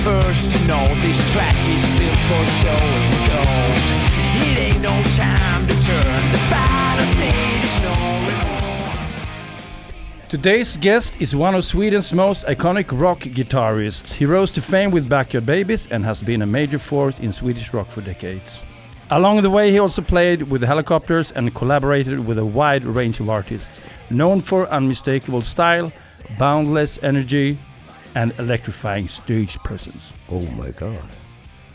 first to know this track is built for showing gold. It ain't no time to turn. The final stage is no remorse. Today's guest is one of Sweden's most iconic rock guitarists. He rose to fame with Backyard Babies and has been a major force in Swedish rock for decades. Along the way, he also played with the Helicopters and collaborated with a wide range of artists, known for unmistakable style, boundless energy, and electrifying stage presence. Oh my God.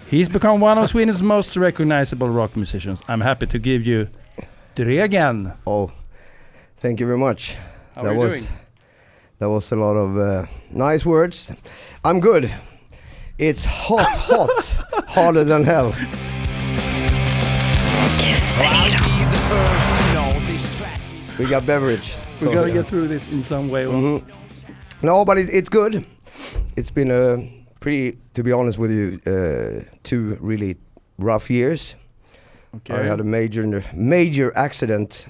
He's become one of Sweden's most recognizable rock musicians. I'm happy to give you Dregen. Oh, thank you very much. How are you doing? That was a lot of nice words. I'm good. It's hot, hotter than hell. I'll be the first to know this track is We got beverage. We gotta get through this in some way. No, but it's good. It's been a pretty, to be honest with you, 2 really rough years. Okay. I had a major accident.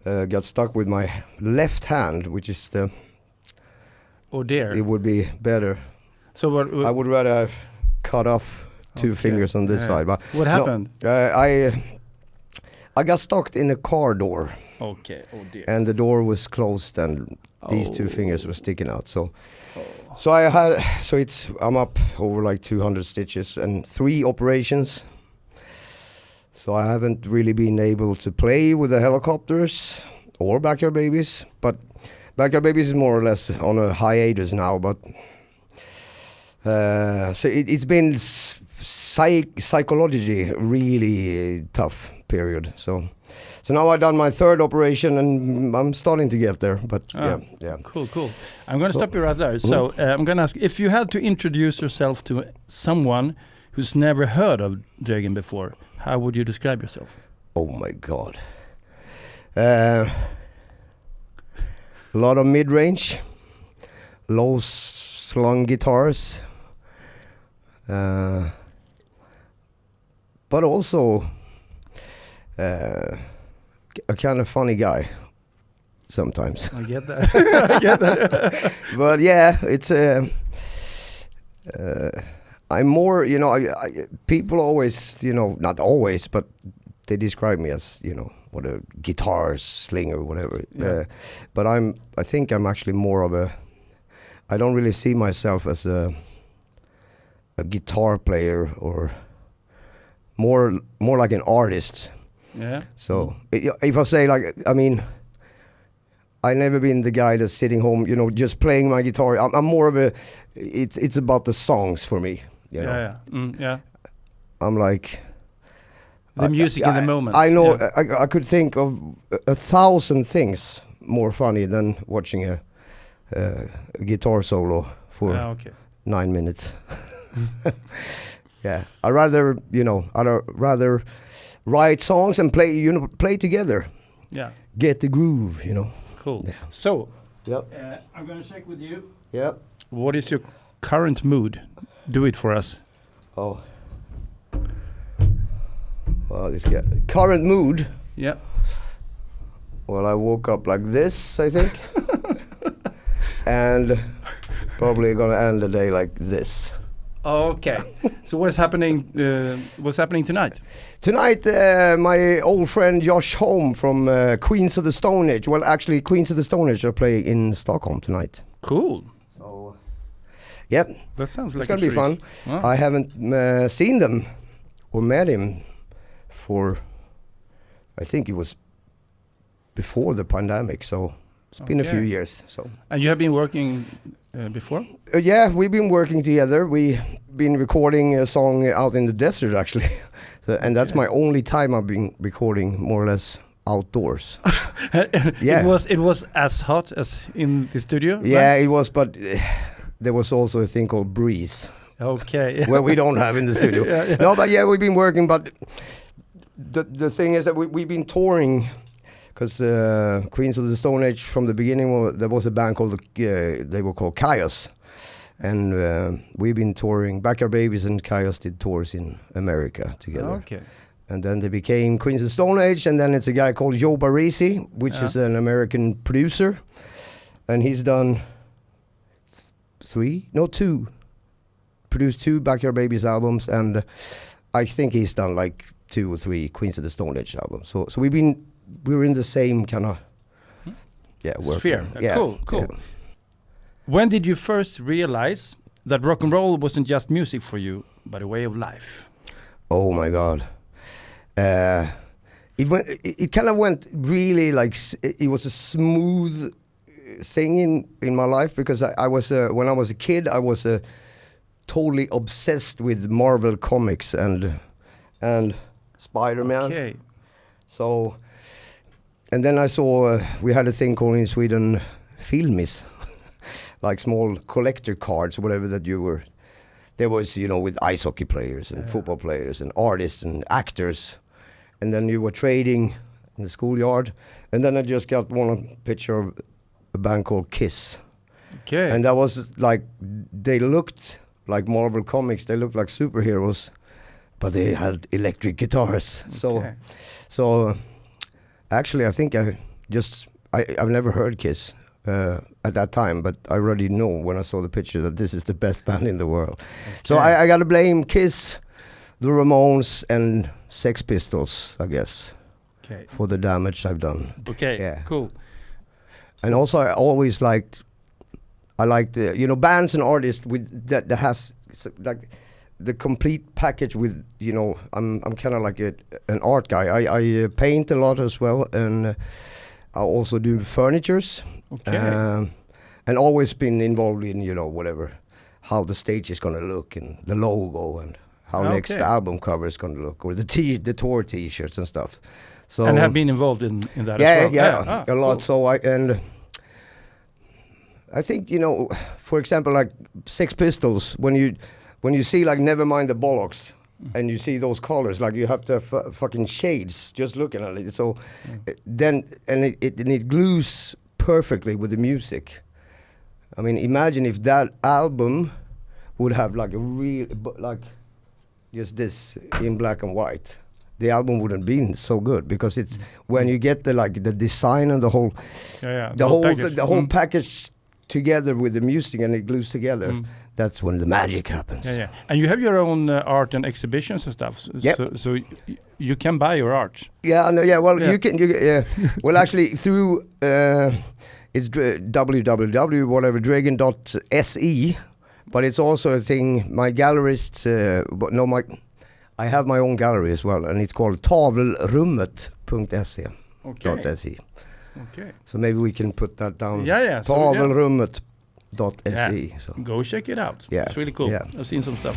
Got stuck with my left hand, which is Oh dear. it would be better. So what? I would rather cut off 2 fingers on this side. But What happened? No, I got stuck in a car door, Okay. Oh dear. and the door was closed, and these 2 fingers were sticking out. So, I'm up over like 200 stitches and 3 operations. So I haven't really been able to play with the Helicopters or Backyard Babies, but Backyard Babies is more or less on a hiatus now. But so it's been psychologically really tough period. So now I've done my 3rd operation and I'm starting to get there. But yeah. Cool. I'm going to stop you right there. So I'm going to ask, if you had to introduce yourself to someone who's never heard of Dregen before, how would you describe yourself? Oh my God. A lot of mid-range, low slung guitars, but also a kind of funny guy sometimes. I get that. But yeah, it's I'm more, people always, not always, but they describe me as, what a guitar slinger, whatever. Yeah. But I think I'm actually more of I don't really see myself as a guitar player, or more like an artist. Yeah. So if I say I've never been the guy that's sitting home, just playing my guitar. I'm more of it's about the songs for me. Yeah. Yeah. I'm like The music in the moment. I know. Yeah. I could think of 1,000 things more funny than watching a guitar solo for Okay. 9 minutes. Yeah, I'd rather write songs and play together. Yeah. Get the groove. Cool. Yeah. So Yep. I'm going to check with you. Yep. What is your current mood? Do it for us. Oh. Well, this guy. Current mood. Yeah. Well, I woke up like this, I think. And probably gonna end the day like this. Okay. So what's happening? What's happening tonight? Tonight, my old friend Josh Holm from Queens of the Stone Age. Well, actually, Queens of the Stone Age are playing in Stockholm tonight. Cool. So, yep, That sounds like it's gonna be fun. Wow. I haven't seen them or met him for, I think it was before the pandemic. So it's been a few Okay. years. So. And you have been working before? Yeah, we've been working together. We've been recording a song out in the desert, actually. And that's my only time I've been recording more or less outdoors. Yeah. It was as hot as in the studio? Yeah, right? it was, but there was also a thing called breeze, Okay. where we don't have in the studio. Yeah. No, but yeah, we've been working, but the thing is that we've been touring, because Queens of the Stone Age, from the beginning, there was a band called, they were called Chaos. And we've been touring. Backyard Babies and Chaos did tours in America together. Okay. And then they became Queens of the Stone Age, and then it's a guy called Joe Barresi, which is an American producer. And he's done 2 produced 2 Backyard Babies albums, and I think he's done like 2 or 3 Queens of the Stone Age albums. So we're in the same kind of work. Sphere. Yeah, Cool. yeah. When did you first realize that rock and roll wasn't just music for you, but a way of life? Oh my God. It kind of went really like, it was a smooth thing in my life, because I was, when I was a kid, I was totally obsessed with Marvel comics and Spider-Man. Okay. So, and then I saw, we had a thing called in Sweden, Filmis, like small collector cards, whatever that you were. There was, you know, with ice hockey players and football players and artists and actors. And then you were trading in the schoolyard. And then I just got one picture of a band called Kiss. Okay. And that was like, they looked like Marvel comics. They looked like superheroes, but they had electric guitars. Okay. So actually, I think I've never heard Kiss at that time, but I already know when I saw the picture that this is the best band in the world. Okay. So I got to blame Kiss, the Ramones, and Sex Pistols, I guess, for the damage I've done. Okay, yeah. Cool. And also, I always liked, you know, bands and artists with that has like the complete package with, you know, I'm kind of like an art guy. I paint a lot as well, and I also do furnitures. Okay. And always been involved in, you know, whatever, how the stage is going to look and the logo and how next album cover is going to look, or the tour T-shirts and stuff. So and have been involved in that as well. Yeah, a lot. Cool. So I think, you know, for example, like Sex Pistols, when you see like Nevermind the Bollocks, and you see those colors, like you have to have fucking shades just looking at it. So then, and it glues perfectly with the music. I mean, imagine if that album would have like a real, like just this in black and white. The album wouldn't be so good, because it's when you get the design and the whole whole package together with the music, and it glues together. That's when the magic happens. Yeah. And you have your own art and exhibitions and stuff. Yep. So you can buy your art. Yeah. No, yeah. Well, you can. Well, actually, through it's www.dragon.se, but it's also a thing. My gallerist, I have my own gallery as well, and it's called tavelrummet.se. Okay. Okay. So maybe we can put that down. Yeah. Tavelrummet.se. Yeah. So. Go check it out. Yeah. It's really cool. Yeah. I've seen some stuff.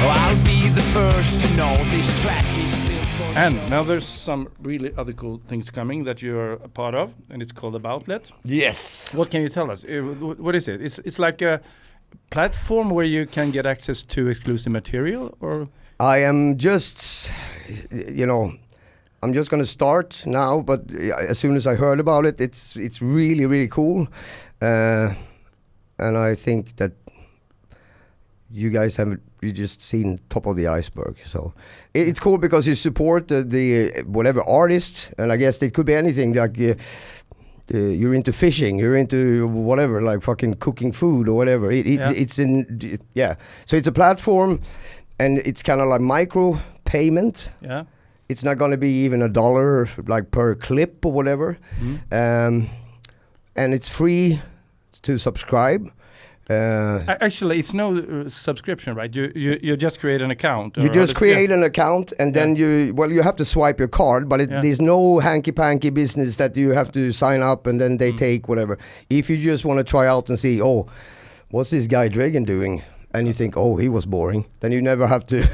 I'll be the first to know this track is built for And show. now there's some really other cool things coming that you're a part of, and it's called Aboutlet. Yes. What can you tell us? What is it? It's like a platform where you can get access to exclusive material, or? I am just, you know, I'm just going to start now, but as soon as I heard about it, it's really, really cool. And I think that you guys you just seen top of the iceberg. So it's cool because you support the whatever artist, and I guess it could be anything, like you're into fishing, you're into whatever, like fucking cooking food or whatever. It's in, so it's a platform, and it's kind of like micro payment. Yeah. It's not going to be even $1 like per clip or whatever. And it's free to subscribe. Actually, it's no subscription, right? You just create an account. You just create an account, and then you have to swipe your card, but there's no hanky-panky business that you have to sign up and then they take whatever. If you just want to try out and see, oh, what's this guy Dragon doing? And you think, oh, he was boring, then you never have to,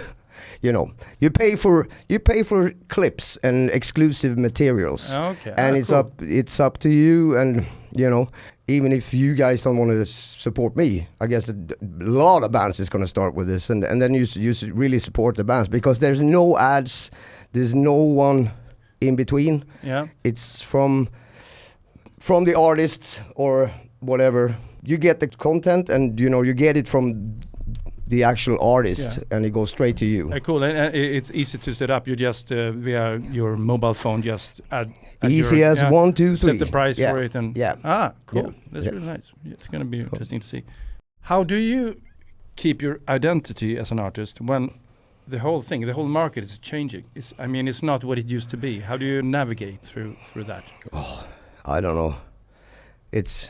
you know, you pay for clips and exclusive materials. Okay. And cool. it's up to you, and you know, even if you guys don't want to support me, I guess a lot of bands is going to start with this, and then you really support the bands, because there's no ads, there's no one in between. Yeah. It's from the artist or whatever. You get the content, and you know, you get it from the actual artist, and it goes straight to you. Cool, and it's easy to set up. You just via your mobile phone, just add easy as 1, 2, 3. Set the price for it, and cool. Yeah. That's really nice. It's going to be interesting to see. How do you keep your identity as an artist when the whole market is changing? It's not what it used to be. How do you navigate through that? I don't know. It's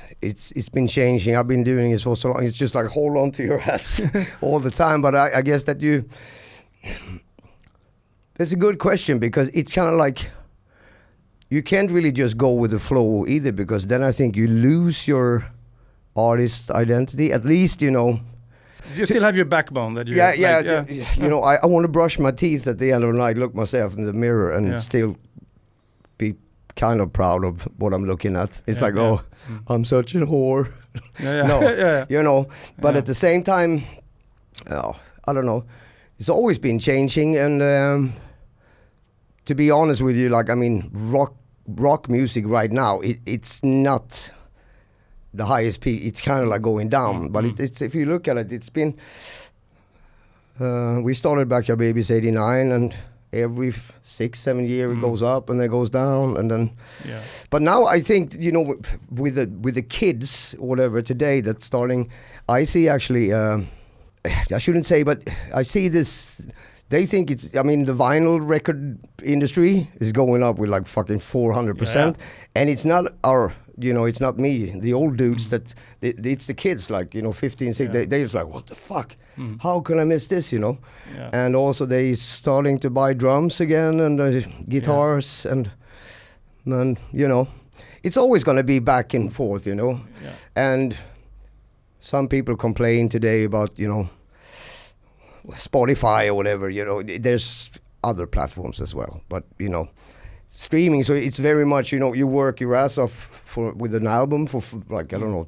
been changing. I've been doing it for so long. It's just like hold on to your hats all the time. But I guess that it's a good question, because it's kind of like you can't really just go with the flow either, because then I think you lose your artist identity. At least, You still have your backbone that you. I want to brush my teeth at the end of the night, look myself in the mirror, and still be kind of proud of what I'm looking at. It's I'm such a whore. But at the same time, I don't know. It's always been changing, and to be honest with you, rock music right now, it's not the highest peak. It's kind of like going down. But it's if you look at it, it's been. We started Backyard Babies '89, and every 6-7 years it goes up and then goes down, and then. Yeah. But now I think with the kids or whatever today that's starting, I see actually. I shouldn't say, but I see this. They think it's. The vinyl record industry is going up with like fucking 400%, and it's not our. It's not me, the old dudes. That it's the kids, 15, 16. They just like, what the fuck? How can I miss this? And also they starting to buy drums again and guitars and it's always going to be back and forth, And some people complain today about Spotify or whatever. There's other platforms as well, but streaming, so it's very much you work your ass off with an album for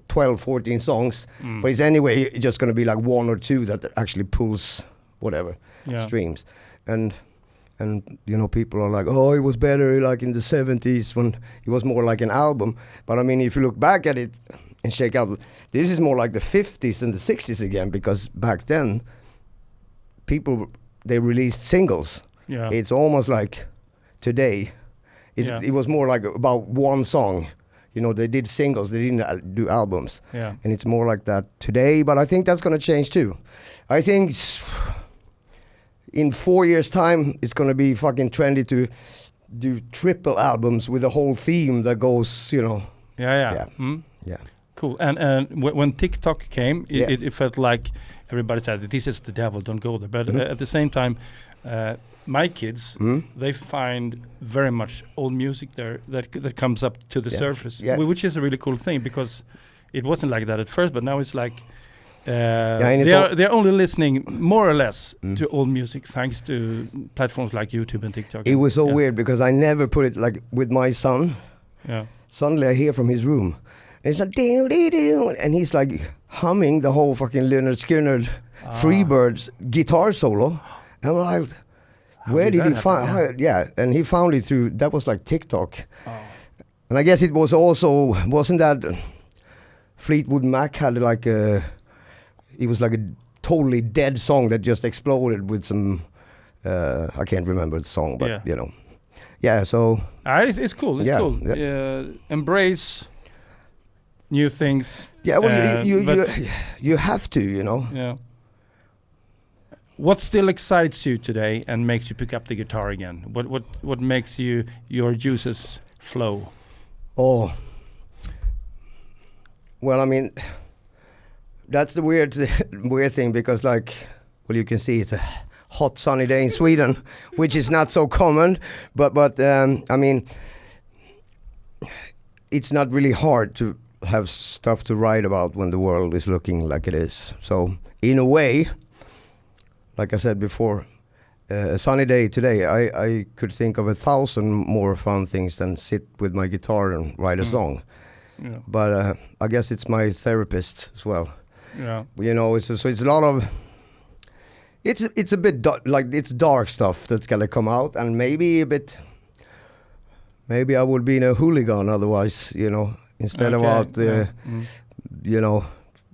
12, 14 songs, but it's anyway just going to be like one or two that actually pulls whatever streams, and people are like, oh, it was better like in the 70s when it was more like an album. But if you look back at it and check out, this is more like the 50s and the 60s again, because back then people, they released singles. It's almost like today. It was more like about one song. They did singles, they didn't do albums. And it's more like that today, but I think that's going to change too. I think in 4 years' time, it's going to be fucking trendy to do triple albums with a whole theme that goes, Yeah. Cool. And when TikTok came, it felt like everybody said, this is the devil, don't go there. But at the same time, my kids, they find very much old music there that comes up to the surface, which is a really cool thing, because it wasn't like that at first, but now it's like they're only listening more or less to old music thanks to platforms like YouTube and TikTok. It was so weird, because I never put it like with my son. Suddenly I hear from his room, and it's like doo-doo-doo, and he's like humming the whole fucking Leonard Skinner Freebirds guitar solo, and I'm like, where did he find? And he found it through, that was like TikTok. And I guess it was also, wasn't that Fleetwood Mac had like it was like a totally dead song that just exploded with some, I can't remember the song, but so. It's cool, it's cool. Embrace new things. Yeah, well, you have to, Yeah. What still excites you today and makes you pick up the guitar again? What makes your juices flow? Oh, well, that's the weird thing, because you can see it's a hot sunny day in Sweden, which is not so common, but it's not really hard to have stuff to write about when the world is looking like it is. So in a way, like I said before, a sunny day today, I could think of 1,000 more fun things than sit with my guitar and write a song. Yeah. But I guess it's my therapist as well. Yeah. So it's a lot of. It's a bit it's dark stuff that's gonna come out, and maybe a bit. Maybe I would be a hooligan otherwise, instead of out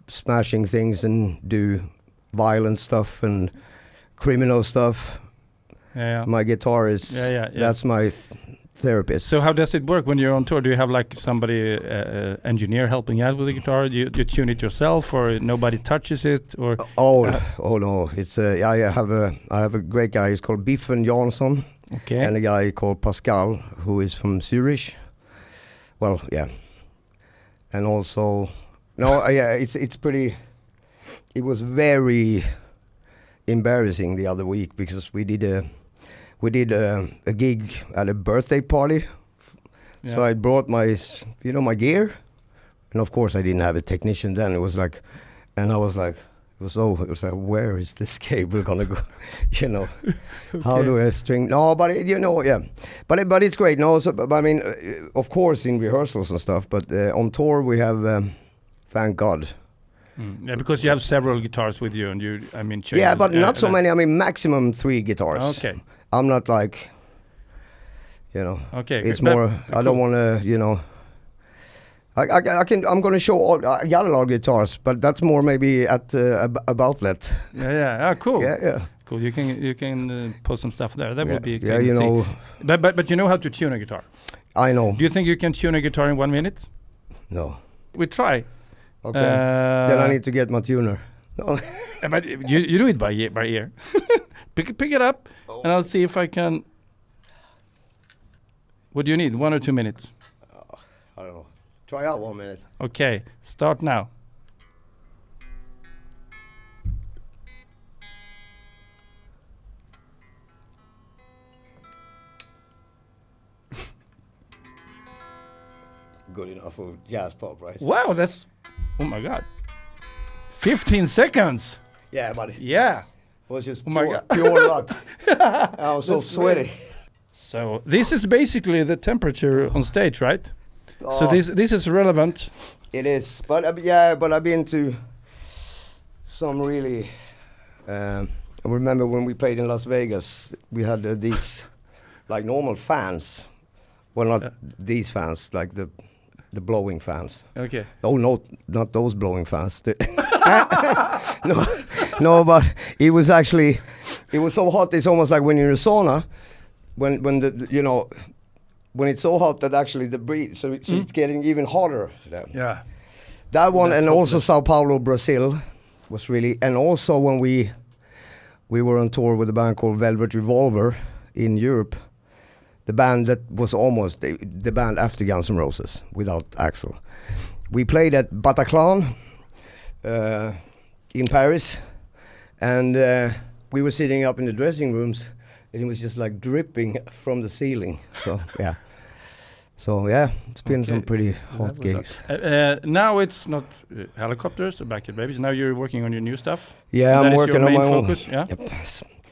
smashing things and do violent stuff and criminal stuff. My guitar is that's my therapist. So how does it work when you're on tour? Do you have like somebody, engineer helping out with the guitar? You tune it yourself, or nobody touches it, or? Oh no! It's I have a great guy. He's called Biffen Jansson, Okay. and a guy called Pascal, who is from Zurich. Well, yeah, and also it's pretty. It was very embarrassing the other week because we did a gig at a birthday party. Yeah. So I brought my gear, and of course I didn't have a technician then. It was like, where is this cable gonna go? How do I string? No, but but it's great. No, so, but I mean, of course in rehearsals and stuff, but on tour we have, thank God. Yeah, because you have several guitars with you, and Yeah, but not so many. I mean, maximum 3 guitars. Okay. I'm not like, Okay. it's but- more. I don't want to, I'm going to show all. I got a lot of guitars, but that's more maybe at a outlet. Yeah. Cool. Yeah. Cool. You can post some stuff there. That would be Yeah, exciting to see. But you know how to tune a guitar. I know. Do you think you can tune a guitar in 1 minute? No. We try. Okay. Then I need to get my tuner. No. But you do it by ear. pick it up, and I'll see if I can. What do you need? 1 or 2 minutes? I don't know. Try out 1 minute. Okay, start now. Good enough for jazz pop, right? Wow, that's. Oh my God. 15 seconds. Yeah, but it Yeah. was just Oh my pure, God. pure luck. I was so That's sweaty. So this is basically the temperature on stage, right? So Oh, this is relevant. it is, but but I've been to some really. I remember when we played in Las Vegas, we had these like normal fans. Well, not these fans, like the blowing fans. Okay. Oh no, not those blowing fans. No, but it was so hot. It's almost like when you're in a sauna, when when it's so hot that actually the breeze, so it's getting even hotter. Yeah. That one, That's and also hopeless. Sao Paulo, Brazil, was really, and also when we were on tour with a band called Velvet Revolver in Europe, the band that was almost the band after Guns N' Roses without Axl. We played at Bataclan in Paris, and we were sitting up in the dressing rooms, and it was just like dripping from the ceiling. So yeah, it's been some Okay. pretty That hot was gigs. Now it's not helicopters or Backyard Babies. Now you're working on your new stuff. Yeah, That I'm is working your on main my own. focus. Yeah. Yep.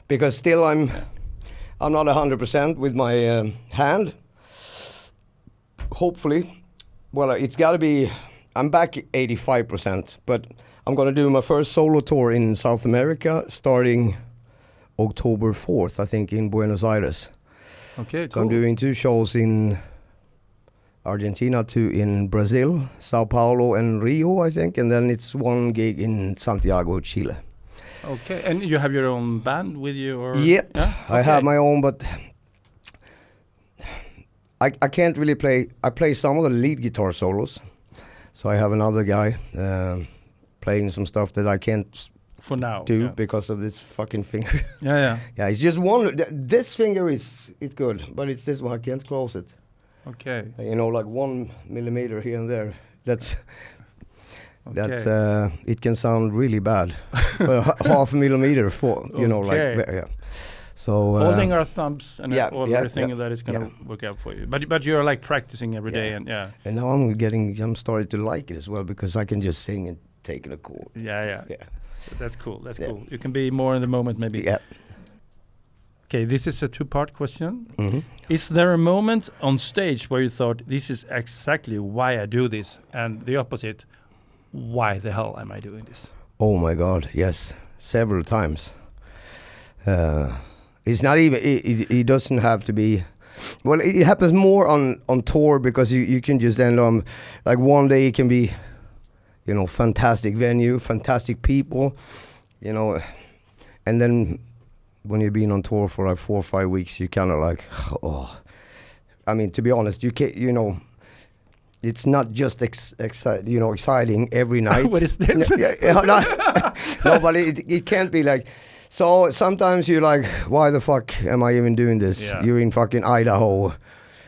Because still I'm not 100% with my hand. Hopefully, well, it's got to be. I'm back 85%, but I'm gonna do my first solo tour in South America starting October 4th, I think, in Buenos Aires. Okay. So Cool. I'm doing 2 shows in Argentina, 2 in Brazil, Sao Paulo and Rio, I think, and then it's 1 gig in Santiago, Chile. Okay. And you have your own band with you, or? Yep, Yeah? I have Okay. my own, but I can't really play. I play some of the lead guitar solos, so I have another guy playing some stuff that I can't For now. do Yeah. because of this fucking finger. Yeah. Yeah, it's just one. This finger is good, but it's this one I can't close it. Okay. Like 1 millimeter here and there. That's Okay. it can sound really bad. Half a millimeter for Okay. like yeah. So Holding our thumbs and yeah, everything yeah, that is going to yeah. work out for you. But you're like practicing every day, Yeah. and yeah. And now I'm starting to like it as well because I can just sing and take it a chord. Yeah. Yeah. So that's cool. That's Yeah. cool. You can be more in the moment, maybe. Yeah. Okay, this is a 2-part question. Hmm. Is there a moment on stage where you thought, this is exactly why I do this, and the opposite, why the hell am I doing this? Oh my God, yes, several times. It's not even. It doesn't have to be. Well, it happens more on tour because you can just end on like one day it can be, fantastic venue, fantastic people, and then when you've been on tour for like 4 or 5 weeks, you kind of like, oh, I mean, to be honest, you can't, you know, it's not just exciting every night. What is this? No, but it can't be like. So sometimes you're like, why the fuck am I even doing this? Yeah. You're in fucking Idaho,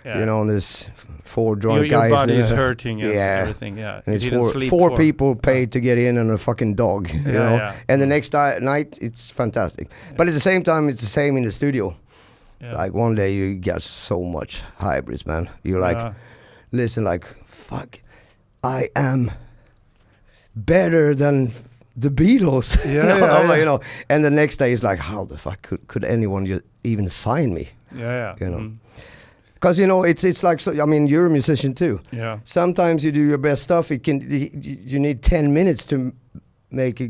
you know, and there's 4 drunk your guys. body is hurting and Yeah. everything. Yeah, And you it's didn't sleep four for- people paid to get in and a fucking dog, you know. yeah. And the next night, it's fantastic. But at the same time, it's the same in the studio. Yeah. Like one day you get so much hybrids, man. You're like, Yeah. listen, like, fuck, I am better than the Beatles. Yeah, you know, yeah. you know. And the next day is like, how the fuck could anyone even sign me? Yeah. You know. Mm. Because you know, it's like, so, I mean, you're a musician too. Yeah. Sometimes you do your best stuff. You need 10 minutes to make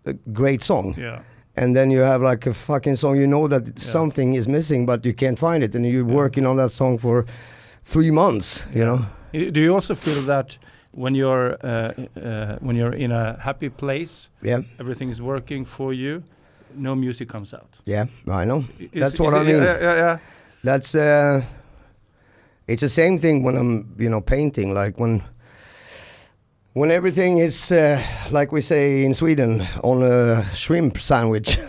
a great song. Yeah. And then you have like a fucking song, you know that something is missing, but you can't find it. And you're working on that song for 3 months, you know? Do you also feel that when you're in a happy place, Yeah, everything is working for you, no music comes out? yeah, I know. Is- That's what is I it- mean. Yeah. That's, it's the same thing when I'm, you know, painting. Like when everything is, like we say in Sweden, on a shrimp sandwich.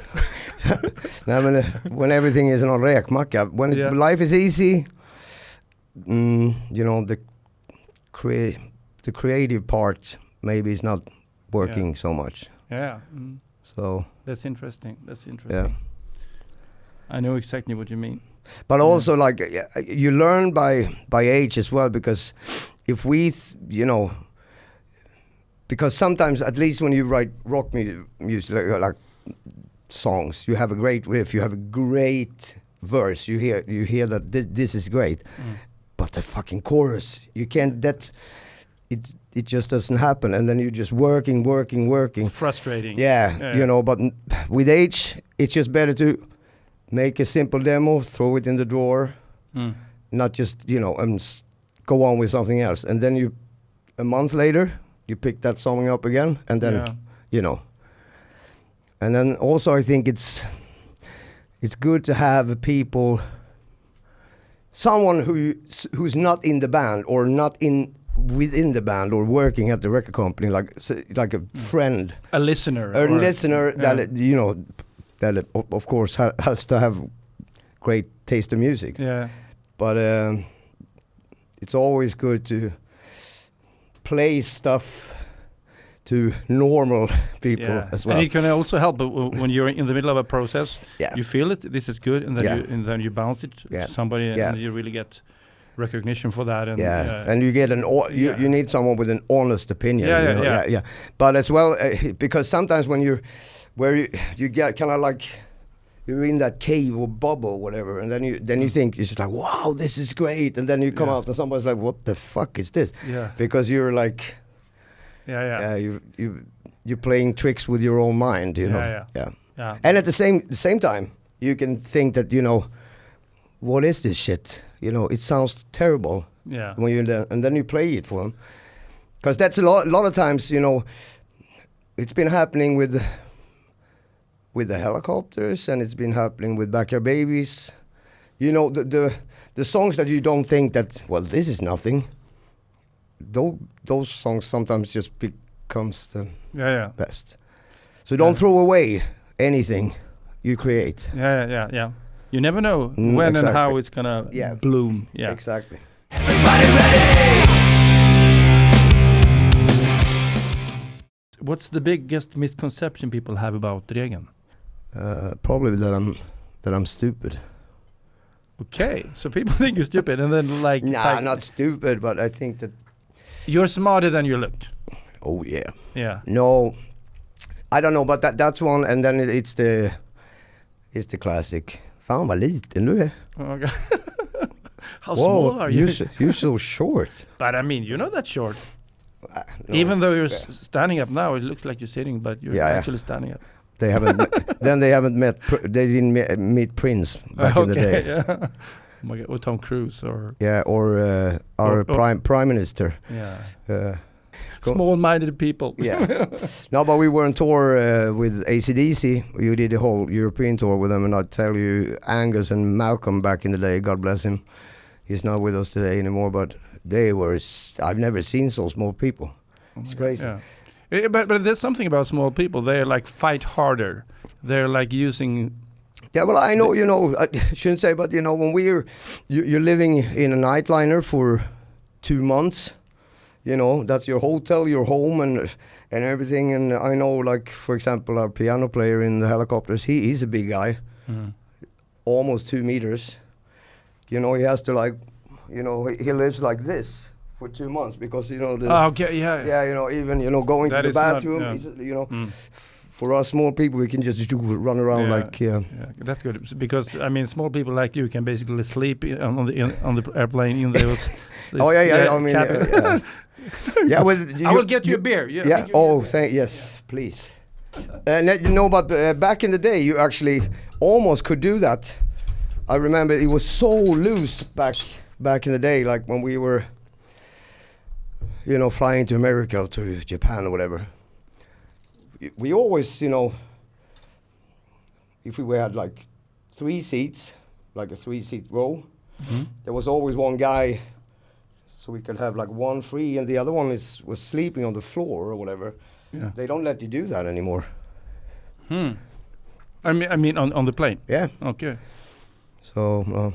I mean, when everything is on räkmacka. When life is easy, you know, the creative part maybe is not working so much. Yeah. Mm. So That's interesting. yeah. I know exactly what you mean. But also, like, you learn by age as well, because if you know, because sometimes, at least when you write rock music, like songs, you have a great riff, you have a great verse, you hear that this is great, but the fucking chorus, you can't. It just doesn't happen, and then you're just working. Frustrating. Yeah, you know. But with age, it's just better to make a simple demo, throw it in the drawer, not just, you know, go on with something else. And then a month later, you pick that song up again, and then, you know. And then also I think it's good to have someone who's not in the band or not within the band or working at the record company, like a friend. A listener. A listener that, you know, that of course has to have great taste of music. Yeah. But it's always good to play stuff to normal people as well. And it can also help when you're in the middle of a process. Yeah. You feel it. This is good, and then you bounce it to somebody, and you really get recognition for that. And and you get you need someone with an honest opinion. Yeah. But as well, because sometimes when you get kind of like, you're in that cave or bubble, whatever, and then you think it's just like, wow, this is great, and then you come out and somebody's like, what the fuck is this? Yeah. Because you're like, you're playing tricks with your own mind, you know. Yeah. And at the same time, you can think that, you know, what is this shit? You know, it sounds terrible. Yeah. When you're there, and then you play it for them, because that's a lot of times, you know, it's been happening with the Helicopters, and it's been happening with Backyard Babies. You know, the songs that you don't think that, well, this is nothing. Those songs sometimes just becomes the best. So don't throw away anything you create. Yeah. You never know when and how it's gonna bloom. Yeah. Exactly. Everybody ready? What's the biggest misconception people have about Dregen? Probably that I'm stupid. Okay, so people think you're stupid, and then like... Nah, not stupid, but I think that... You're smarter than you look. Oh, yeah. Yeah. No, I don't know, but that's one, and then it's the classic. Fan vad liten du är. Okay. How small are you? You're so short. But I mean, you're not that short. No. Even though you're standing up now, it looks like you're sitting, but you're actually standing up. They haven't. They haven't met. They didn't meet Prince back in the day. Yeah. Oh my God, or Tom Cruise, or our prime minister. Yeah. Small-minded people. Yeah. No, but we were on tour with AC/DC. We did a whole European tour with them, and I tell you, Angus and Malcolm back in the day, God bless him, he's not with us today anymore. But they were. I've never seen so small people. It's crazy. Yeah. But there's something about small people. They're like fight harder. They're like using. Yeah, well, I know, I shouldn't say, but when you're living in a nightliner for 2 months, that's your hotel, your home, and everything. And I know, like, for example, our piano player in the Helicopters, he's a big guy, almost 2 meters. He has to, like, he lives like this for 2 months because, okay, yeah. Yeah, even, going that to the bathroom, not, for us small people, we can just run around like. Yeah, that's good because I mean, small people like you can basically sleep on the airplane in those. Oh yeah. I mean, yeah. Well, I will get you a beer. Yeah. Oh, yes, please. But back in the day, you actually almost could do that. I remember it was so loose back in the day, like when we were, flying to America or to Japan or whatever. We always, if we had like 3 seats, like a 3-seat row, there was always one guy, so we could have like one free, and the other one was sleeping on the floor or whatever. Yeah. They don't let you do that anymore. I mean, on the plane. Yeah. Okay. So.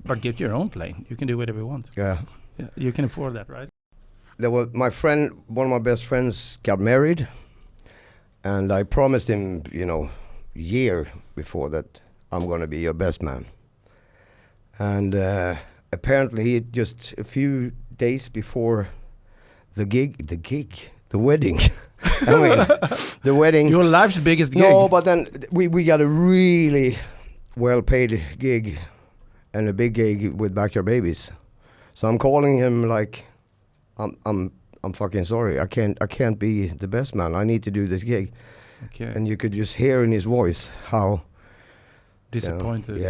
But get your own plane. You can do whatever you want. Yeah. You can afford that, right? There was one of my best friends got married. And I promised him, year before that I'm going to be your best man. And apparently just a few days before the wedding. I mean, the wedding. Your life's biggest gig. No, but then we got a really well-paid gig and a big gig with Backyard Babies. So I'm calling him like, I'm fucking sorry. I can't be the best man. I need to do this gig. Okay. And you could just hear in his voice how disappointed. He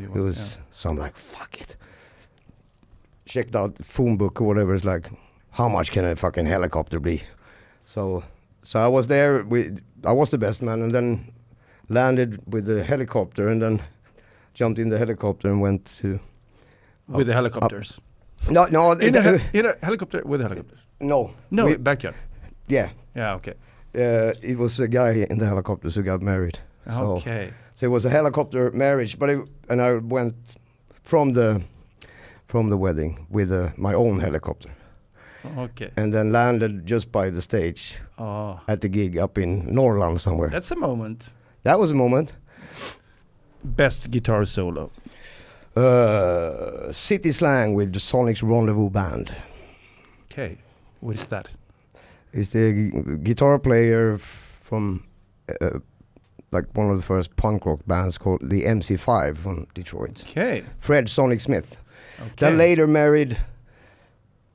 was. Yeah. So I'm like, fuck it. Checked out the phone book or whatever. It's like, how much can a fucking helicopter be? So I was there. I was the best man, and then landed with the helicopter, and then jumped in the helicopter and went to. With the helicopters. No. In a helicopter with helicopters. No, backyard. Yeah. Yeah. Okay. It was a guy in the helicopters who got married. Okay. So it was a helicopter marriage, and I went from the wedding with my own helicopter. Okay. And then landed just by the stage at the gig up in Norrland somewhere. That's a moment. That was a moment. Best guitar solo. City Slang with the Sonic's Rendezvous Band. Okay, what is that? He's the guitar player from like one of the first punk rock bands called the MC5 from Detroit. Okay. Fred Sonic Smith. Okay. That later married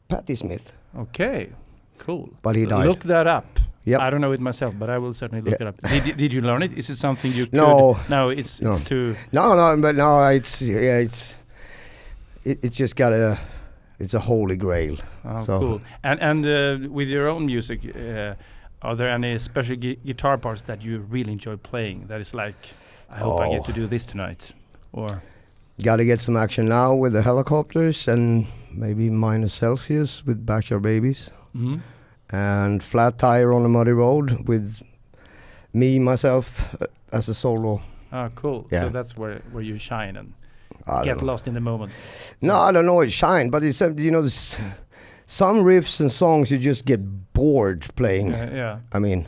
Patti Smith. Okay, cool. But he died. Look that up. Yep. I don't know it myself, but I will certainly look it up. Did you learn it? Is it something you could? No. No, it's too. No, but no, it's just got it's a holy grail. Oh, so. Cool. And with your own music, are there any special guitar parts that you really enjoy playing? That is like, I hope I get to do this tonight, or. Got to get some action now with the Helicopters and maybe Minus Celsius with Backyard Babies. Mm-hmm. And Flat Tire on a Muddy Road with myself as a solo. Oh, cool. Yeah. So that's where you shine and get lost in the moment. No, I don't know it shine, but it's some riffs and songs you just get bored playing. Yeah. I mean,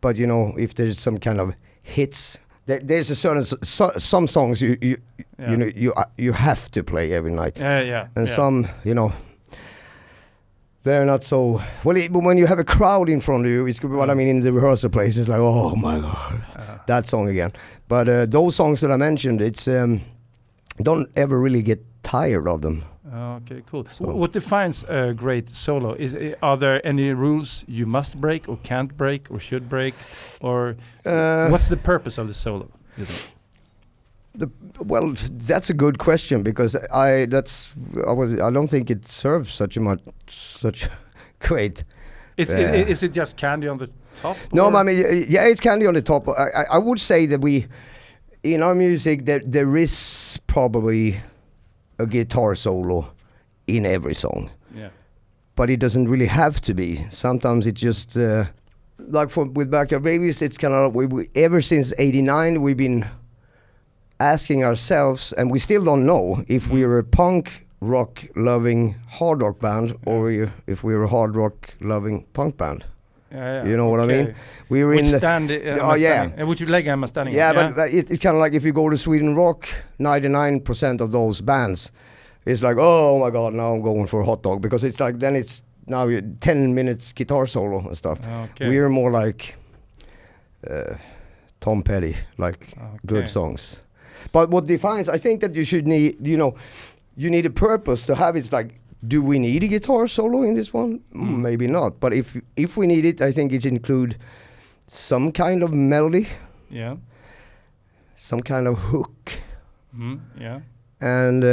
but if there's some kind of hits, there's a certain some songs you have to play every night. Yeah. And some they're not so well. When you have a crowd in front of you, it's what I mean. In the rehearsal place, it's like, oh my god, that song again. But those songs that I mentioned, it's don't ever really get tired of them. Okay, cool. So what defines a great solo? Are there any rules you must break, or can't break, or should break, or what's the purpose of the solo? You think? Well, that's a good question because I don't think it serves such great. Is it just candy on the top? No, I mean, yeah, it's candy on the top. I would say that in our music there is probably a guitar solo in every song. Yeah. But it doesn't really have to be. Sometimes it just like with Backyard Babies, it's kind of ever since '89 we've been asking ourselves, and we still don't know if we're a punk rock loving hard rock band or if we're a hard rock loving punk band. You know what I mean? We were Which in stand? oh yeah. Which leg am I standing? Yeah, on? but it's kind of like if you go to Sweden Rock, 99% of those bands, it's like, oh my God, now I'm going for a hot dog, because it's like then it's now 10 minutes guitar solo and stuff. Okay. We're more like Tom Petty, like good songs. But what defines, I think that you should need, you need a purpose to have. It's like, do we need a guitar solo in this one? Maybe not. But if we need it, I think it include some kind of melody. Yeah. Some kind of hook. Yeah. And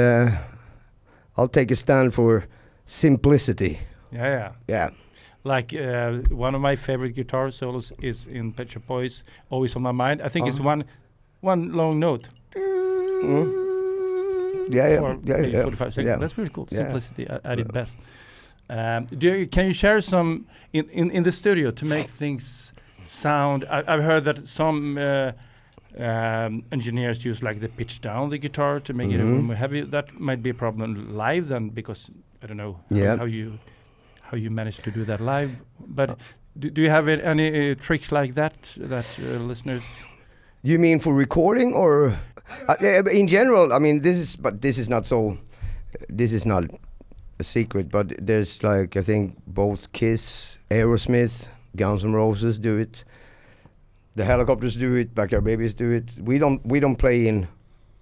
I'll take a stand for simplicity. Yeah. Yeah. Like one of my favorite guitar solos is in Pet Shop Boys, Always on My Mind. I think it's one long note. Yeah. 45 seconds. Yeah. That's really cool. Yeah. Simplicity at its best. Can you share some in the studio to make things sound? I've heard that some engineers use like the pitch down the guitar to make it more heavy. That might be a problem live then, because I don't know how you manage to do that live. But do you have any tricks like that listeners? You mean for recording or in general? I mean, this is not a secret, but there's like, I think both Kiss, Aerosmith, Guns N' Roses do it. The Helicopters do it. Backyard Babies do it. We don't play in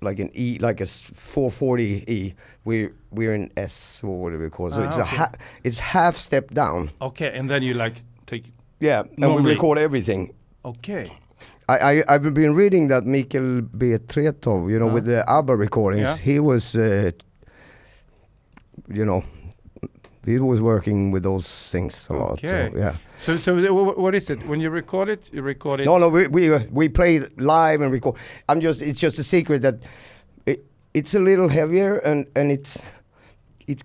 like an E, like a 440 E. We're in S, or whatever we call it. So it's half step down. Okay, and then you like take. Yeah, and we record everything. Okay. I've been reading that Mikael Betretov, with the ABBA recordings, he was, he was working with those things a lot. Okay. So, yeah. So what is it? When you record it, No, we play live and record. It's just a secret that it's a little heavier and it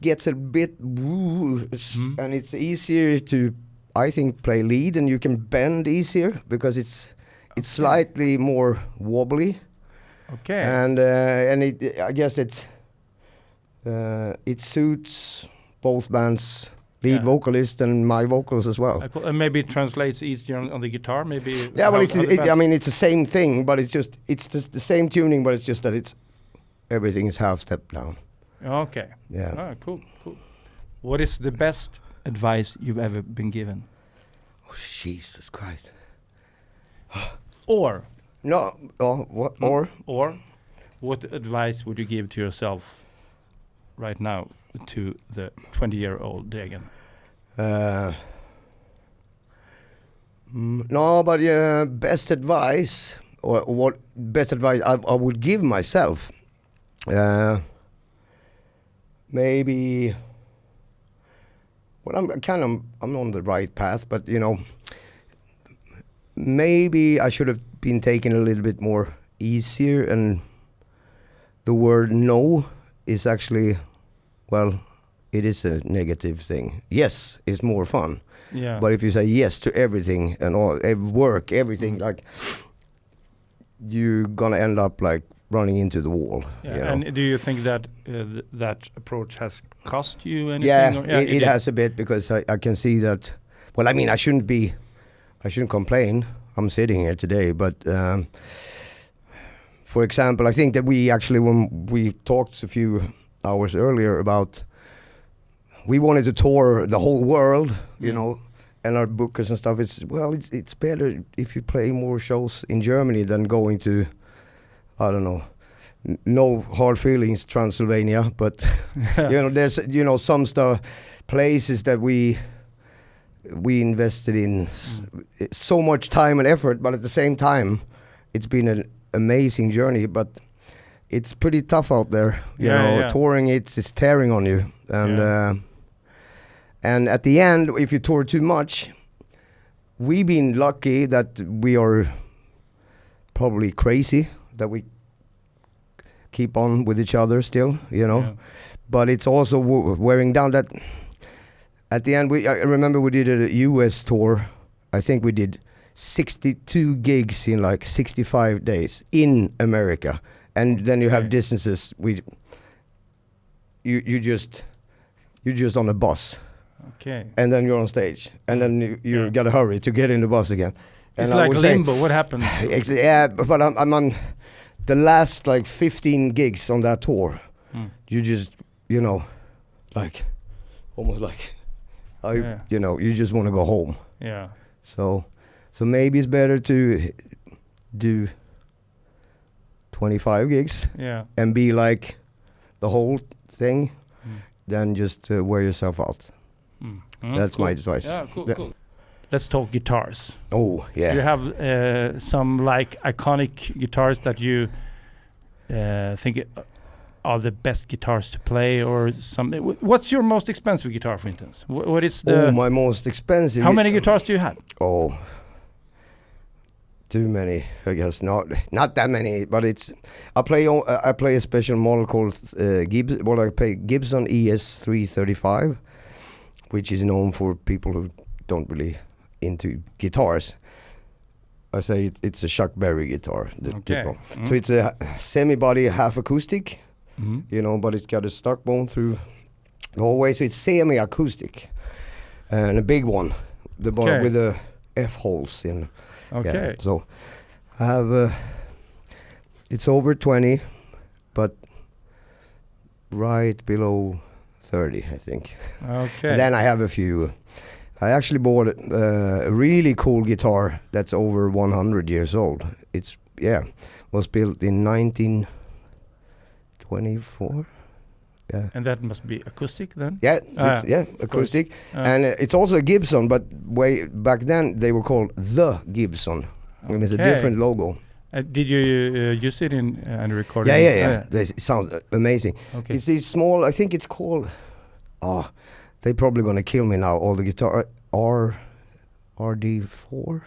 gets a bit and it's easier to, I think, play lead, and you can bend easier because it's slightly more wobbly. Okay. And I guess it suits both bands, lead vocalist and my vocals as well. And maybe it translates easier on the guitar. Maybe. Yeah, well, it's the same thing, but it's just the same tuning, but it's just that everything is half step down. Okay. Yeah. Oh, cool. What is the best advice you've ever been given? Oh, Jesus Christ. Or what advice would you give to yourself right now, to the 20-year-old Degen? No, but best advice, or what best advice I would give myself, maybe. Well, I'm on the right path, but maybe I should have been taken a little bit more easier, and the word no is actually, well, it is a negative thing. Yes, it's more fun. Yeah. But if you say yes to everything and all work, everything, like, you're gonna end up like running into the wall. Yeah. And do you think that that approach has cost you anything? Yeah, it has a bit, because I can see that. Well, I mean, I shouldn't complain. I'm sitting here today, but for example, I think that when we talked a few hours earlier about, we wanted to tour the whole world, and our bookers and stuff. It's better if you play more shows in Germany than going to, I don't know, no hard feelings, Transylvania, but there's some stuff, places that we invested in so much time and effort, but at the same time, it's been an amazing journey. But it's pretty tough out there, touring. It's tearing on you, and at the end, if you tour too much, we've been lucky that we are probably crazy that we keep on with each other still, you know. Yeah. But it's also wearing down. That at the end, I remember we did a US tour. I think we did 62 gigs in like 65 days in America, and then you have Okay. distances. You just on a bus, Okay. and then you're on stage, and then you Yeah. gotta hurry to get in the bus again. And It's I like would say- limbo. What happened? Yeah, but I'm on the last like 15 gigs on that tour. You just, you know, like almost like Yeah. you know, you just want to go home. Yeah. So maybe it's better to do 25 gigs Yeah. and be like the whole thing than just wear yourself out. That's cool. my advice. Yeah, cool, Yeah. cool. Let's talk guitars. Oh yeah. You have some like iconic guitars that you think are the best guitars to play, or some. What's your most expensive guitar, for instance? What is the? Oh, my most expensive. How many guitars do you have? Oh, too many. I guess not that many. But it's I play a special model called Gibson. Well, I play Gibson ES335, which is known for people who don't really into guitars. I say it's a Chuck Berry guitar. Okay. So it's a semi-body, half acoustic. Mhm. You know, but it's got a stock bone through the whole way, so it's semi-acoustic, and a big one, the bone Okay. with the F holes in. Okay. Yeah, so I have it's over 20, but right below 30, I think. Okay. And then I have a few. I actually bought a really cool guitar that's over 100 years old. It's was built in 1924. Yeah. And that must be acoustic then. Yeah, Ah, it's, yeah, of acoustic, course. and it's also a Gibson, but way back then they were called the Gibson, and it's a Okay. different logo. Did you use it in and recording? Yeah. They sound amazing. Okay. It's these small. I think it's called. They're probably gonna kill me now. All the guitar RD4 or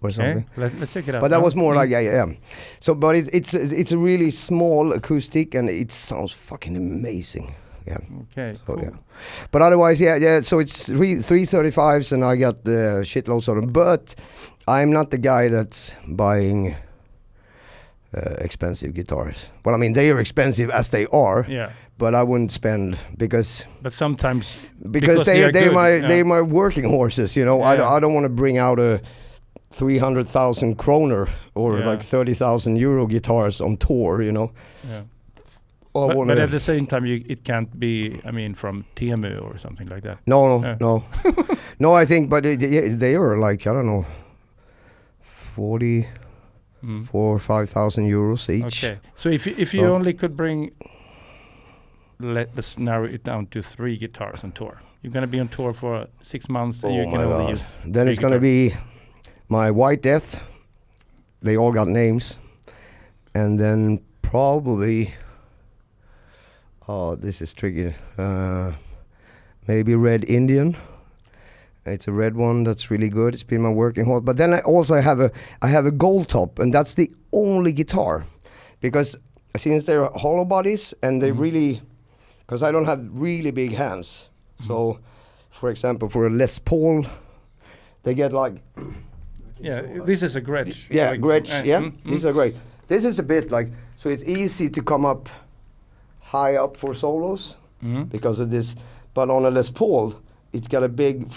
Okay. something. Let's check it out. But that now. was more like yeah. So, but it's a really small acoustic, and it sounds fucking amazing. Yeah. Okay. So Cool. yeah, but otherwise, yeah. So it's 335s, and I got shitloads of them. But I'm not the guy that's buying expensive guitars. Well, I mean, they are expensive as they are, Yeah. but I wouldn't spend because But sometimes they're good, they're my working horses. You know, Yeah. I don't want to bring out a 300,000 kroner or Yeah. like 30,000 euro guitars on tour. You know. Yeah. Or But, wanna- at the same time, it can't be. I mean, from TMU or something like that. No, Yeah. no. No, I think, but they are like, I don't know, 4,000 or 5,000 euros each. Okay. So if you So- only could bring, let's narrow it down to 3 guitars on tour. You're gonna be on tour for 6 months. And Oh you can my only God. use. Then 3 it's going to guitars. be my White Death. They all got names. And then probably, this is tricky. Maybe Red Indian. It's a red one that's really good. It's been my working horse. But then I also have a gold top, and that's the only guitar, because since they're hollow bodies and they really, because I don't have really big hands. So, for example, for a Les Paul, they get like Yeah. This is a Gretsch. yeah, Like- great. Yeah, mm, these are great. This is a bit like, so it's easy to come up high up for solos because of this. But on a Les Paul, it's got a big.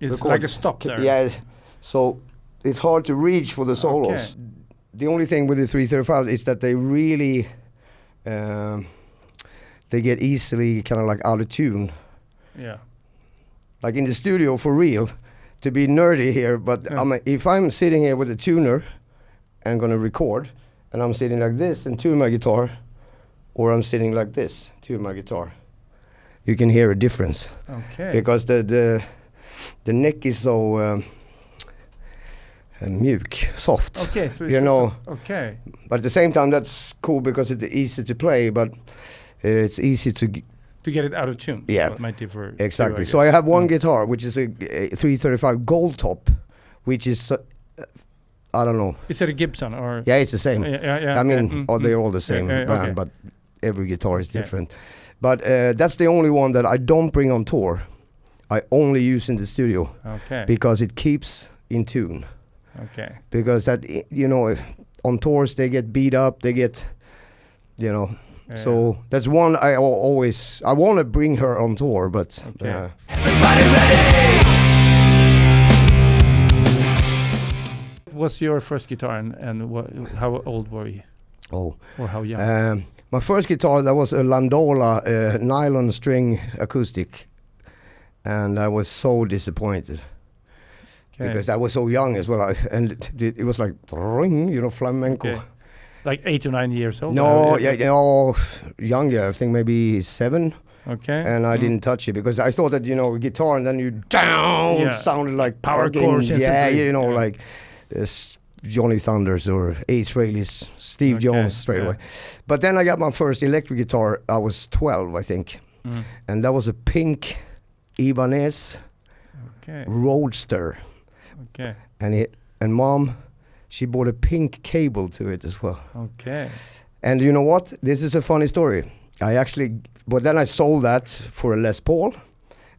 It's record- like a stop there. Yeah, so it's hard to reach for the solos. Okay. The only thing with the 335 is that they really, they get easily kind of like out of tune. Yeah. Like in the studio for real, to be nerdy here, but Yeah. if I'm sitting here with a tuner and gonna record, and I'm sitting like this and tune my guitar, or I'm sitting like this, tune my guitar, you can hear a difference. Okay. Because the neck is so mjuk, soft. Okay. So you know, Okay. but at the same time that's cool because it's easy to play, but it's easy to To get it out of tune. Yeah. What might differ. exactly. too, So I guess. have one guitar which is a 335 gold top, which is I don't know. Is it a Gibson or? Yeah, it's the same. Yeah. I mean, okay. they're all the same brand, okay. but every guitar is Okay. different. But that's the only one that I don't bring on tour. I only use in the studio Okay. because it keeps in tune. Okay. Because that, you know, on tours they get beat up, they get, you know. So that's one I always, I want to bring her on tour, but Okay. Everybody ready? What's your first guitar and how old were you? oh. Or how young? My first guitar, that was a Landola nylon string acoustic, and I was so disappointed Okay. because I was so young as well, and it was like ring, you know, flamenco. Okay. Like 8 or 9 years old? No, younger. I think maybe 7, Okay. and I didn't touch it because I thought that, you know, guitar and then you down Yeah. sounded like Power fucking- chords and yeah, something. you know, Yeah. like Johnny Thunders or Ace Frehley's, Steve Okay, Jones straight yeah. away. But then I got my first electric guitar. I was 12, I think, Mm. and that was a pink Ibanez Okay. Roadster, Okay. and Mom, she bought a pink cable to it as well. Okay. And you know what? This is a funny story. But then I sold that for a Les Paul,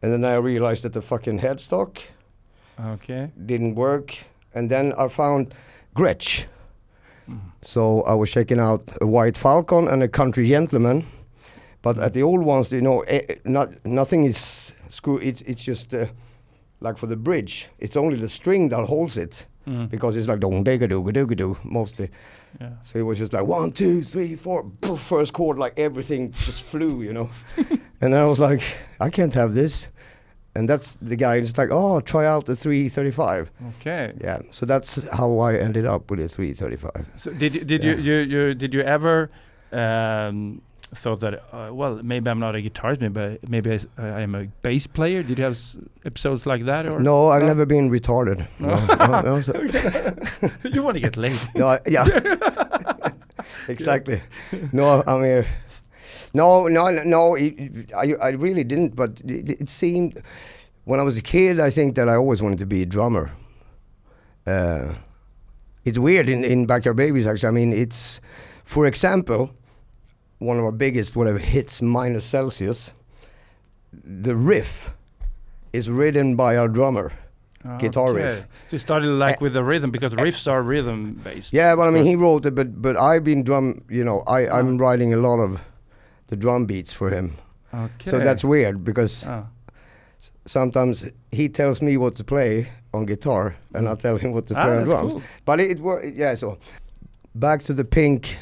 and then I realized that the fucking headstock Okay. didn't work, and then I found Gretsch. So I was checking out a White Falcon and a Country Gentleman, but at the old ones, you know, nothing is screw. It's just like for the bridge, it's only the string that holds it because it's like dong dega doo mostly. Yeah. So it was just like 1, 2, 3, 4, poof, first chord, like everything just flew, you know. And then I was like, I can't have this. And that's the guy. It's like, oh, try out the 335. Okay. Yeah. So that's how I ended up with a 335. So did you ever thought that well, maybe I'm not a guitarist, maybe I am a bass player? Did you have episodes like that or No, I've never been retarded. No, so You want to get laid? no, yeah. Exactly. No, I mean, no. I really didn't. But it seemed when I was a kid, I think that I always wanted to be a drummer. It's weird in Backyard Babies. Actually, I mean, it's, for example, one of our biggest whatever hits, Minus Celsius. The riff is written by our drummer. Guitar riff. So you started like with the rhythm because riffs are rhythm based. Yeah, well, I mean, he wrote it, but I've been I'm writing a lot of the drum beats for him. Okay. So that's weird because sometimes he tells me what to play on guitar and I tell him what to play on that's drums. cool. But it worked, yeah, so back to the pink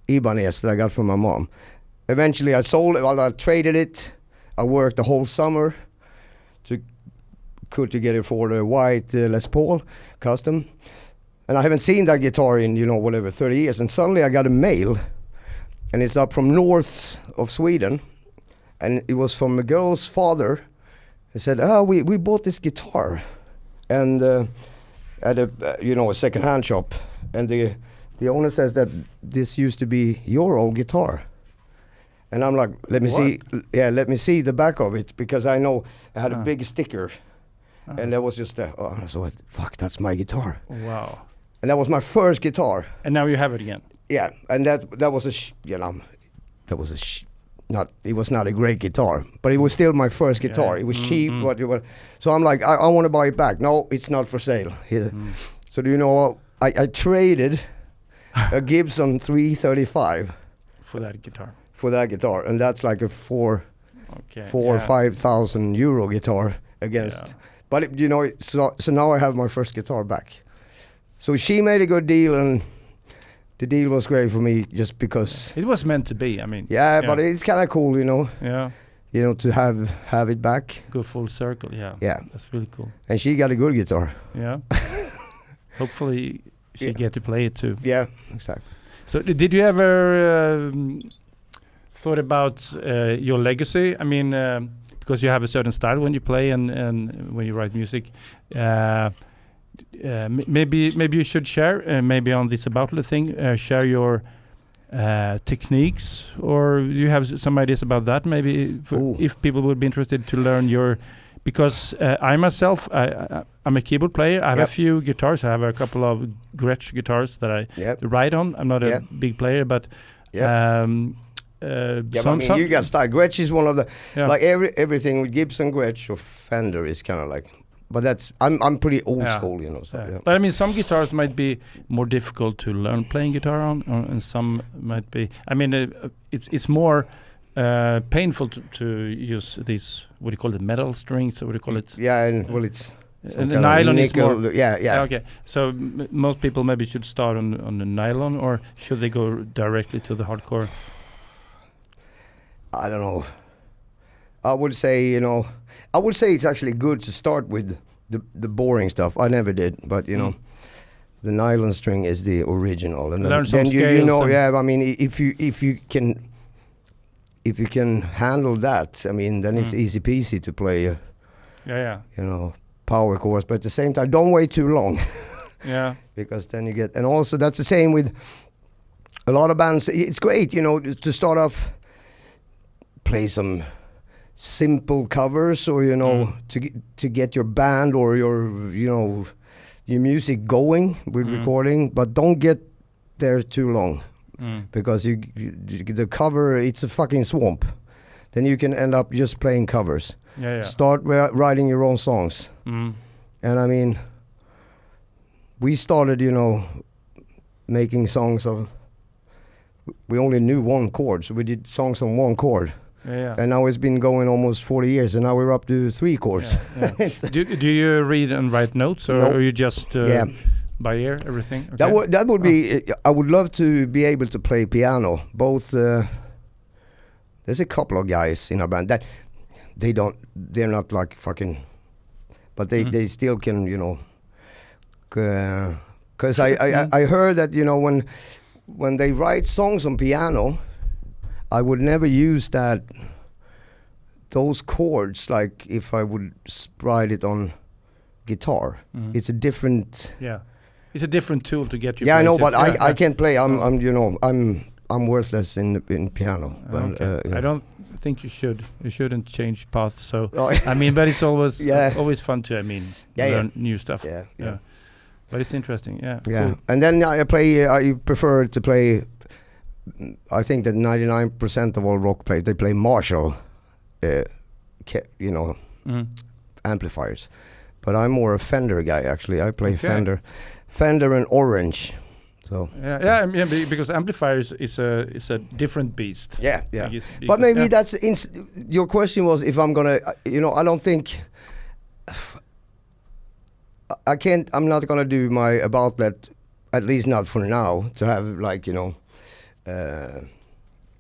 Ibanez that I got from my mom. Eventually I sold it, I traded it. I worked the whole summer to get it for the white Les Paul custom. And I haven't seen that guitar in, 30 years. And suddenly I got a mail, and it's up from north of Sweden. And it was from a girl's father. He said, we bought this guitar. And at a second-hand shop. And the owner says that this used to be your old guitar. And I'm like, let me see the back of it, because I know I had a big sticker. And that was just so fuck, that's my guitar. Wow. And that was my first guitar. And now you have it again. Yeah, and that was it was not a great guitar, but it was still my first guitar. It was cheap, but so I'm like, I want to buy it back. No, it's not for sale. So do you know what? I traded a Gibson 335 for that guitar. And that's like a 4 or yeah. 5,000 euro guitar against. Yeah. But so now I have my first guitar back. So she made a good deal, and the deal was great for me just because. It was meant to be. I mean. Yeah, but it's kind of cool, Yeah. To have it back. Go full circle. Yeah. Yeah. That's really cool. And she got a good guitar. Yeah. Hopefully she get to play it too. Yeah, exactly. So did you ever thought about your legacy? I mean, because you have a certain style when you play and when you write music. Maybe you should share, maybe on this Aboutly thing, share your techniques, or do you have some ideas about that? Maybe if people would be interested to learn your because I myself, I'm a keyboard player. I have a Yep. few guitars. I have a couple of Gretsch guitars that I Yep. ride on. I'm not a Yeah. big player, but Yeah. Yeah, but I mean, you got style. Gretsch is one of the Yeah. like everything with Gibson, Gretsch, or Fender is kind of like. But that's I'm pretty old Yeah. school, you know. So, Yeah. yeah. But I mean, some guitars might be more difficult to learn playing guitar on, and some might be. I mean, it's more painful to use these. What do you call it? Metal strings, or what do you call it? Yeah, and well, it's some And the kind of nylon is nickel, more. Yeah. Okay, so most people maybe should start on the nylon, or should they go directly to the hardcore? I don't know. I would say, it's actually good to start with the boring stuff. I never did, but the nylon string is the original, and Learn some then you scales know, and- yeah. I mean, if you can handle that, I mean, then it's easy peasy to play, Yeah, power chords. But at the same time, don't wait too long. yeah. Because then you get, and also that's the same with a lot of bands. It's great, to start off, play some simple covers, or to get your band or your your music going with recording, but don't get there too long, because the cover, it's a fucking swamp. Then you can end up just playing covers. Yeah. Start writing your own songs. And I mean, we started, making songs of. We only knew one chord, so we did songs on one chord. Yeah. And now it's been going almost 40 years, and now we're up to 3 chords. Yeah. do you read and write notes, or No. are you just Yeah. by ear everything? Okay. That would be. I would love to be able to play piano. Both. There's a couple of guys in our band that they're not like fucking, but they still can, because I heard that when they write songs on piano, I would never use those chords like if I would write it on guitar. It's a different. Yeah. It's a different tool to get you. Yeah, I know, places. but I can't play. I'm worthless in piano. But, Okay. yeah. I don't think you should. You shouldn't change path. So Oh, I mean, but it's always Yeah. always fun to learn new stuff. Yeah. But it's interesting. Yeah. Yeah, Cool. and then I play. I prefer to play. I think that 99% of all rock players, they play Marshall, amplifiers. But I'm more a Fender guy actually. I play Okay. Fender and Orange. So Yeah. I mean, because amplifiers is a different beast. yeah. Because- But maybe yeah. that's your question was if I'm gonna. I don't think. I can't. I'm not gonna do my About That, at least not for now. To have like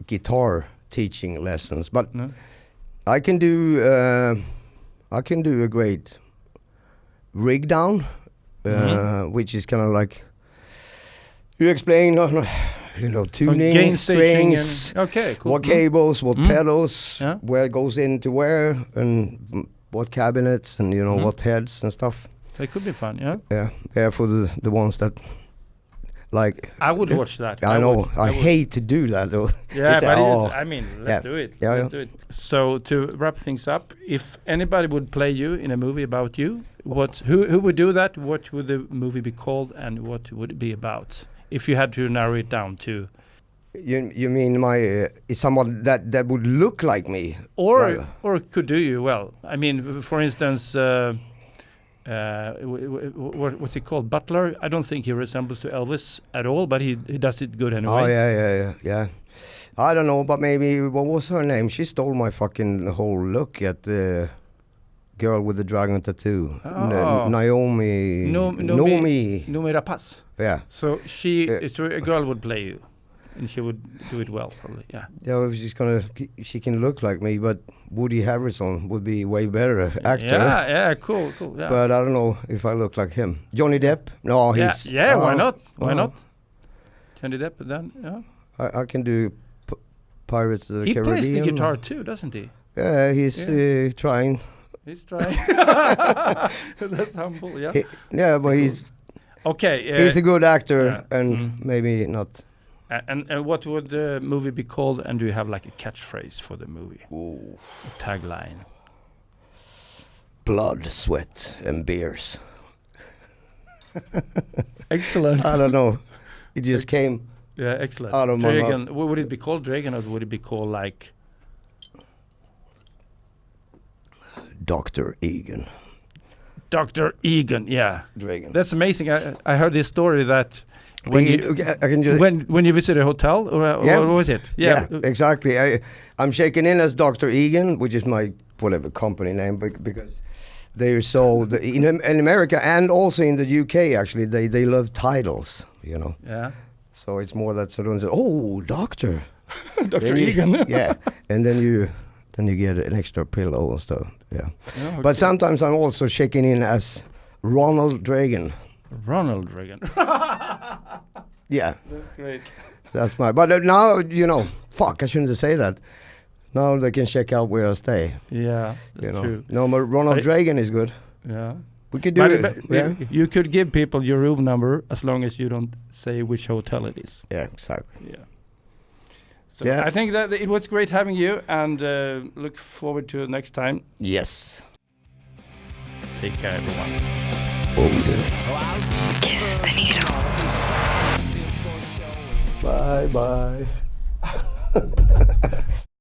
guitar teaching lessons, but No? I can do. I can do a great rig down, which is kind of like you explain. Some Tuning, gain staging strings, and okay, cool. what cables, what Mm. pedals, Yeah. where it goes into where, and what cabinets, and what heads and stuff. That could be fun. Yeah. Yeah, for the ones that like. I would watch that. I know. would- I would. hate to do that though. Yeah, It's, but oh, I mean, let's yeah. do it. Yeah, Let's do it. So to wrap things up, if anybody would play you in a movie about you, who would do that? What would the movie be called, and what would it be about? If you had to narrow it down to, You mean my is someone that would look like me? or Right. or could do you well? I mean, for instance, what's he called? Butler. I don't think he resembles to Elvis at all, but he does it good anyway. Oh yeah. I don't know, but maybe what was her name? She stole my fucking whole look at the girl with the dragon tattoo. Oh. Naomi. Noomi Rapace. Yeah. So she, Yeah. so a girl would play you, and she would do it well, probably. Yeah. Yeah, she can look like me, but Woody Harrelson would be way better actor. Yeah. Cool. Yeah. But I don't know if I look like him. Johnny Depp? No, he's. yeah. Why oh, not? Why oh. not? Johnny Depp, then. Yeah. I can do Pirates of the He Caribbean. plays the guitar too, doesn't he? Yeah, he's trying. He's trying. That's humble. Yeah. Yeah, but he's Okay. a good actor, yeah. and maybe not. And what would the movie be called? And do you have like a catchphrase for the movie? A tagline. blood, sweat, and beers. Excellent. I don't know. It just came. Yeah, excellent. Out of my Dragon. Would it be called Dragon, or would it be called like Dr. Egan. Dr. Egan? Yeah, Dragon. that's amazing. I heard this story that when I can just. when you visit a hotel, or Yeah. what was it? Yeah, exactly. I'm shaking in as Dr. Egan, which is my whatever company name, because they're so in America and also in the UK actually they love titles, you know. Yeah. So it's more that someone says, "Oh, doctor." Dr. Then you- Egan. yeah, and then you get an extra pillow and stuff. Yeah. Yeah, okay. But sometimes I'm also shaking in as Ronald Reagan. Ronald Reagan. Yeah. That's great. That's my. But now fuck, I shouldn't say that. Now they can check out where I stay. Yeah, that's true. No, but Ronald But- Reagan is good. Yeah. We could do But, it. but Yeah. you could give people your room number as long as you don't say which hotel it is. Yeah, exactly. Yeah. So Yeah. I think that it was great having you, and look forward to next time. Yes. Take care, everyone. Oh, we do. Kiss the needle. Bye bye.